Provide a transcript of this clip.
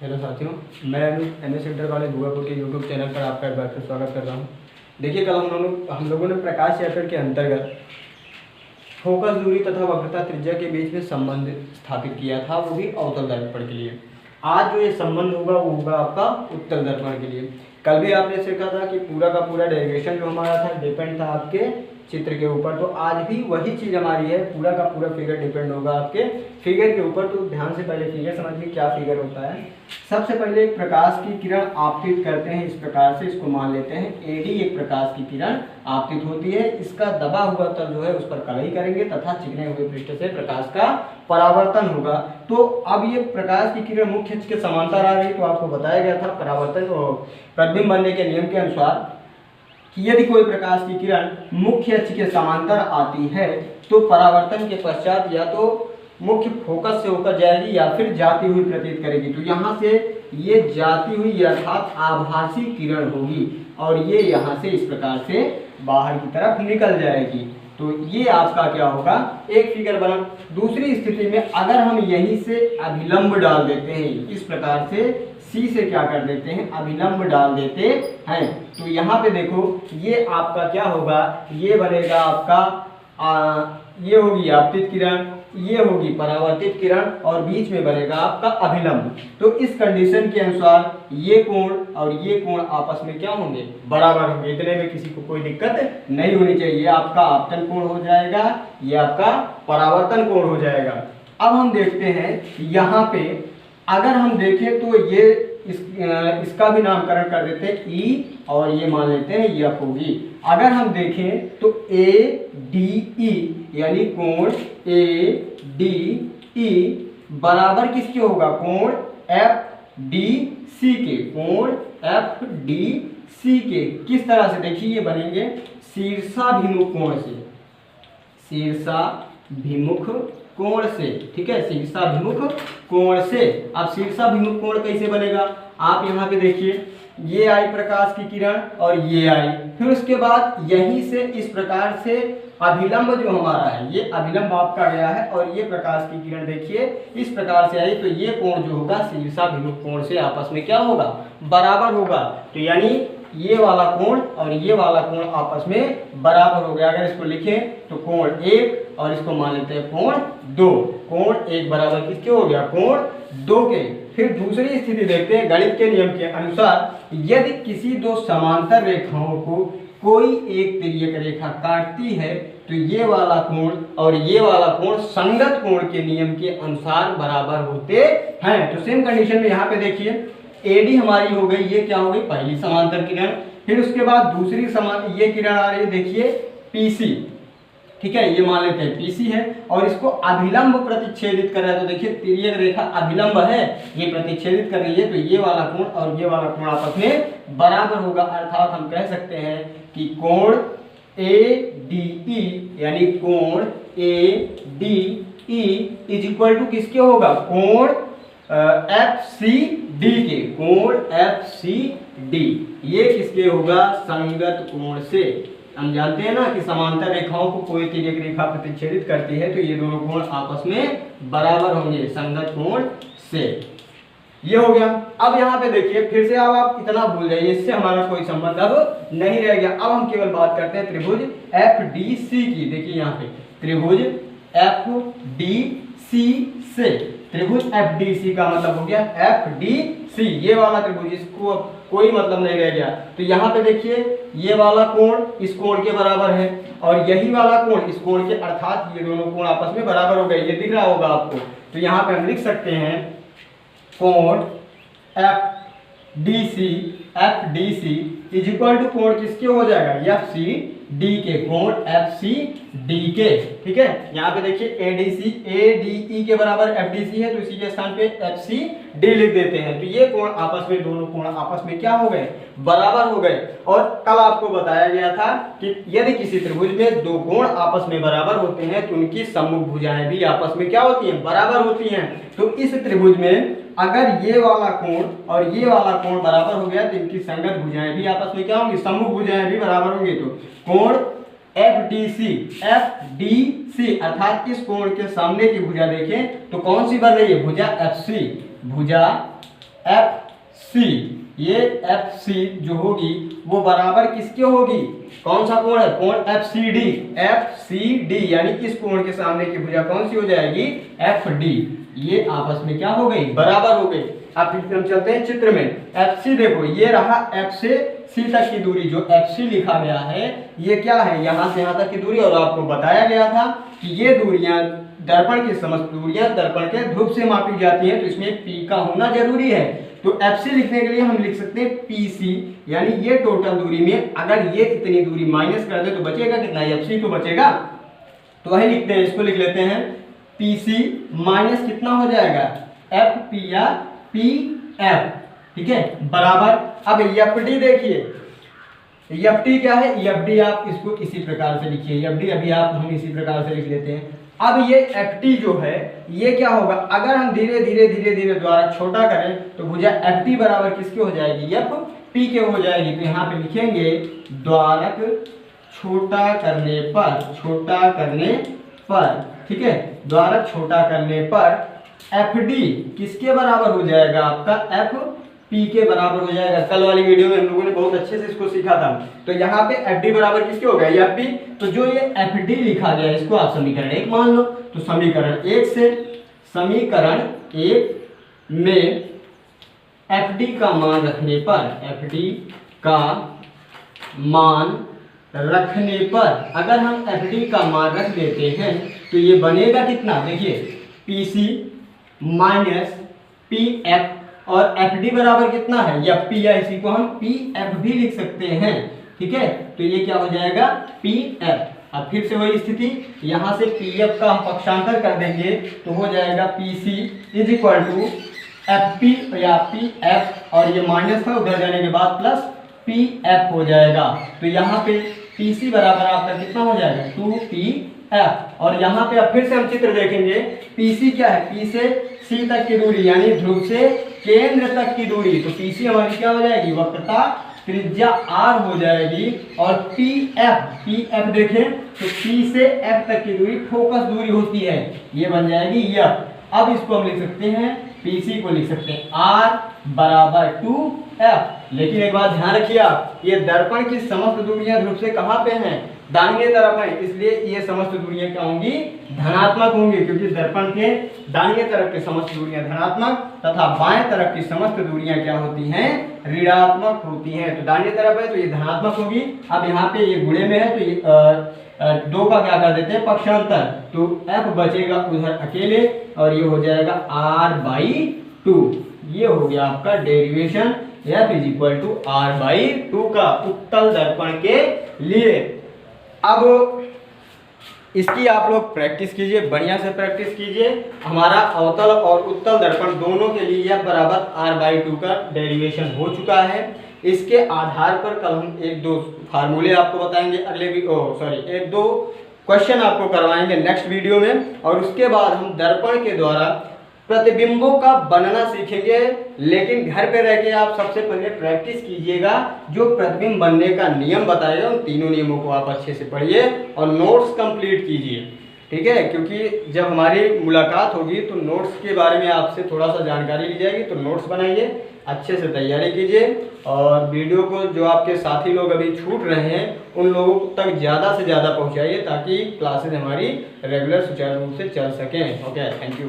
Hello साथियों, मैं MS inter college भूगापुर के यूट्यूब चैनल पर आपका एक बार फिर स्वागत कर रहा हूं। देखिए, कल हम लोगों ने प्रकाश चैप्टर के अंतर्गत फोकस दूरी तथा वक्रता त्रिज्या के बीच में संबंध स्थापित किया था, वो भी अवतल दर्पण के लिए। आज जो ये संबंध होगा वो होगा आपका उत्तल दर्पण के लिए। कल भी आपने सीखा था कि पूरा का पूरा डेरिवेशन जो हमारा था डिपेंड था आपके चित्र के ऊपर, तो आज भी वही चीज़ हमारी है। पूरा का पूरा फिगर डिपेंड होगा आपके फिगर के ऊपर। तो ध्यान से पहले फिगर समझिए क्या फिगर होता है। सबसे पहले एक प्रकाश की किरण आपतित करते हैं, इस प्रकार से इसको मान लेते हैं एडी एक प्रकाश की किरण आपतित होती है। इसका दबा हुआ तल जो है उस पर कलई करेंगे तथा चिकने हुए पृष्ठ से प्रकाश का परावर्तन होगा। तो अब ये प्रकाश की किरण मुख्य अक्ष के समांतर आ रही, तो आपको बताया गया था परावर्तन और प्रतिबिंब बनने के नियम के अनुसार कि यदि कोई प्रकाश की किरण मुख्य अक्ष के समांतर आती है तो परावर्तन के पश्चात या तो मुख्य फोकस से होकर जाएगी या फिर जाती हुई प्रतीत करेगी। तो यहाँ से ये जाती हुई अर्थात आभासी किरण होगी और ये यहाँ से इस प्रकार से बाहर की तरफ निकल जाएगी। तो ये आपका क्या होगा, एक फिगर बना। दूसरी स्थिति में अगर हम यहीं से अभिलंब डाल देते हैं, इस प्रकार से सी से क्या कर देते हैं, अभिलंब डाल देते हैं, तो यहाँ पे देखो ये आपका क्या होगा, ये बनेगा आपका ये होगी आपतित किरण, ये होगी परावर्तित किरण और बीच में बनेगा आपका अभिलंब। तो इस कंडीशन के अनुसार ये कोण और ये कोण आपस में क्या होंगे, बराबर होंगे। इतने में किसी को कोई दिक्कत नहीं होनी चाहिए। ये आपका आपतन कोण हो जाएगा, ये आपका परावर्तन कोण हो जाएगा। अब हम देखते हैं यहाँ पे अगर हम देखें तो ये इसका भी नामकरण कर देते हैं ई और ये मान लेते हैं एफ होगी। अगर हम देखें तो ए डी ई यानी कोण ए डी ई बराबर किसके होगा, कोण एफ डी सी के, कोण एफ डी सी के। किस तरह से देखिए ये बनेंगे शीर्षाभिमुख कोण से, शीर्षाभिमुख कोण से, ठीक है, शीर्षाभिमुख कोण से। अब शीर्षाभिमुख कोण कैसे बनेगा, आप यहाँ पे देखिए ये आई प्रकाश की किरण और ये आई, फिर उसके बाद यहीं से इस प्रकार से अभिलंब जो हमारा है, ये अभिलंब आपका गया है और ये प्रकाश की किरण देखिए इस प्रकार से आई, तो ये कोण जो होगा शीर्षाभिमुख कोण से आपस में क्या होगा, बराबर होगा। तो यानी ये वाला कोण और ये वाला कोण आपस में बराबर हो गया। अगर इसको लिखें तो कोण एक और इसको मान लेते हैं कोण दो, कोण एक बराबर किसके हो गया, कोण दो के। फिर दूसरी स्थिति देखते हैं गणित के नियम के अनुसार, यदि किसी दो समांतर रेखाओं को कोई एक तिर्यक रेखा काटती है तो ये वाला कोण और ये वाला कोण संगत कोण के नियम के अनुसार बराबर होते हैं। तो सेम कंडीशन में यहाँ पे देखिए एडी हमारी हो गई, ये क्या हो गई, पहली समांतर किरण। फिर उसके बाद दूसरी ये किरण आ रही है देखिए पीसी, ठीक है, ये मान लेते हैं पीसी है और इसको अभिलंब प्रतिच्छेदित कर रहा है। तो देखिए तिर्यक रेखा अभिलंब है, ये प्रतिच्छेदित कर रही है, तो ये वाला कोण और ये वाला कोण आपस में बराबर होगा। अर्थात हम कह सकते हैं कि कोण ए डी ई यानी कोण A D E is equal to किसके होगा, कोण एफ सी डी के, कोण एफ सी डी, ये किसके होगा, संगत कोण से। हम जानते हैं ना कि समांतर रेखाओं को कोई तिर्यक रेखा प्रतिच्छेदित करती है तो ये दोनों कोण आपस में बराबर होंगे संगत कोण से। ये हो गया। अब यहाँ पे देखिए फिर से अब आप इतना भूल जाइए, इससे हमारा कोई संबंध अब नहीं रह गया। अब हम केवल बात करते हैं त्रिभुज एफ डी सी की। देखिए यहाँ पे त्रिभुज एफ डी सी से, त्रिभुज एफ डी सी का मतलब हो गया एफ डी सी, ये वाला त्रिभुज, इसको कोई मतलब नहीं रह गया। तो यहाँ पे देखिए ये वाला कोण इस कोण के बराबर है और यही वाला कोण इस कोण के, अर्थात ये दोनों कोण आपस में बराबर हो गए, ये दिख रहा होगा आपको। तो यहाँ पे हम लिख सकते हैं कोण F D C is equal to कोण किसके हो जाएगा, एफ सी डी के, कोण एफ सी डी के, ठीक है। यहाँ पे देखिए ए डी ई के बराबर एफ डी सी है, तो इसी के स्थान पे एफ सी डी लिख देते हैं। तो ये कोण आपस में, दोनों कोण आपस में क्या हो गए, बराबर हो गए। और कल आपको बताया गया था कि यदि किसी त्रिभुज में दो कोण आपस में बराबर होते हैं तो उनकी सम्मुख भुजाएं भी आपस में क्या होती हैं, बराबर होती हैं। तो इस त्रिभुज में अगर ये वाला कोण और ये वाला कोण बराबर हो गया तो इनकी संगत भुजाएं भी आपस में क्या होंगी, सम्मुख भुजाएं भी बराबर होंगी। तो कोण एफ डी सी अर्थात इस कोण के सामने की भुजा देखें तो कौन सी बन रही है, भुजा एफ सी, भुजा एफ सी, ये एफ सी जो होगी वो बराबर किसके होगी, कौन सा कोण है, कोण F C D, F C D यानी इस कोण के सामने की भुजा कौन सी हो जाएगी, एफ डी। ये आपस में क्या हो गई, बराबर हो गई। अब हम चलते हैं चित्र में। एफ सी देखो, ये रहा एफ से सी तक की दूरी, जो एफ सी लिखा गया है ये क्या है, यहाँ से यहाँ तक की दूरी। और आपको बताया गया था कि ये दूरियां दर्पण की समस्त दूरियां दर्पण के ध्रुव से मापी जाती हैं, तो इसमें पी का होना जरूरी है। तो एफ सी लिखने के लिए हम लिख सकते हैं पी सी, यानी ये टोटल दूरी में अगर ये इतनी दूरी माइनस कर दे तो बचेगा कितना, एफ सी तो बचेगा। तो वही लिखते हैं, इसको लिख लेते हैं पी सी माइनस कितना हो जाएगा, एफ पी या पी एफ, ठीक है, बराबर। अब एफ डी देखिए, एफ डी क्या है, एफ डी आप इसको इसी प्रकार से लिखिए, एफ डी अभी आप हम इसी प्रकार से लिख लेते हैं। अब ये एफ टी जो है ये क्या होगा, अगर हम धीरे धीरे द्वारा छोटा करें तो भुजा एफ टी बराबर किसकी हो जाएगी, एफ पी के हो जाएगी। तो यहाँ पे लिखेंगे द्वारक छोटा करने पर, ठीक है, द्वारक छोटा करने पर एफ डी किसके बराबर हो जाएगा, आपका एफ पी के बराबर हो जाएगा। कल वाली वीडियो में हम लोगों ने बहुत अच्छे से इसको सीखा था। तो यहाँ पे एफ डी बराबर किसके हो गया, एफ पी। तो जो ये एफ डी लिखा गया इसको आप समीकरण 1 मान लो। तो समीकरण 1 में एफ डी का मान रखने पर, अगर हम एफ डी का मान रख देते हैं तो ये बनेगा कितना, देखिए P C minus P F, और एफ डी बराबर कितना है, एफ पी, या इसी को हम पी एफ भी लिख सकते हैं, ठीक है। तो ये क्या हो जाएगा, पी एफ। अब फिर से वही स्थिति, यहाँ से पी एफ का हम पक्षांतर कर देंगे तो हो जाएगा P C is equal to F P या पी एफ, और ये माइनस था उधर जाने के बाद प्लस पी एफ हो जाएगा। तो यहाँ पे पी सी बराबर आपका कितना हो जाएगा, 2pf। और यहाँ पे अब फिर से हम चित्र देखेंगे, पी सी क्या है, पी से सी तक की दूरी यानी ध्रुव से केंद्र तक की दूरी। तो पी सी हमारी क्या हो जाएगी, वक्रता त्रिज्या r हो जाएगी। और पी एफ देखें तो पी से एफ तक की दूरी फोकस दूरी होती है, ये बन जाएगी एफ। अब इसको हम लिख सकते हैं, पी सी को लिख सकते हैं r बराबर 2f। लेकिन एक बात ध्यान रखिए आप, ये दर्पण की समस्त दूरियां ध्रुव से कहाँ पे हैं, दाहिने तरफ है, इसलिए ये समस्त दूरियां क्या होंगी, धनात्मक होंगी, क्योंकि दर्पण के दाहिने तरफ की समस्त दूरियां धनात्मक तथा बाएं तरफ की समस्त दूरियां क्या होती हैं, ऋणात्मक होती हैं। तो दाहिने तरफ है तो ये धनात्मक होगी। अब यहाँ पे ये गुणे में है तो ये 2 का क्या कर देते हैं, पक्षांतर, तो f बचेगा उधर अकेले और ये हो जाएगा r/2। ये हो गया आपका derivation f is equal to r/2 का उत्तल दर्पण के लिए। अब इसकी आप लोग प्रैक्टिस कीजिए, बढ़िया से प्रैक्टिस कीजिए। हमारा अवतल और उत्तल दर्पण दोनों के लिए f बराबर r/2 का डेरिवेशन हो चुका है। इसके आधार पर कल हम 1-2 फार्मूले आपको बताएंगे, एक दो क्वेश्चन आपको करवाएंगे नेक्स्ट वीडियो में। और उसके बाद हम दर्पण के द्वारा प्रतिबिंबों का बनना सीखेंगे। लेकिन घर पे रह के आप सबसे पहले प्रैक्टिस कीजिएगा, जो प्रतिबिंब बनने का नियम बताएगा उन तीनों नियमों को आप अच्छे से पढ़िए और नोट्स कंप्लीट कीजिए, ठीक है। क्योंकि जब हमारी मुलाकात होगी तो नोट्स के बारे में आपसे थोड़ा सा जानकारी ली जाएगी, तो नोट्स बनाइए, अच्छे से तैयारी कीजिए। और वीडियो को जो आपके साथी लोग अभी छूट रहे हैं उन लोगों तक ज़्यादा से ज़्यादा पहुँचाइए, ताकि क्लासेज हमारी रेगुलर सुचारू रूप से चल सकें। Okay, thank you.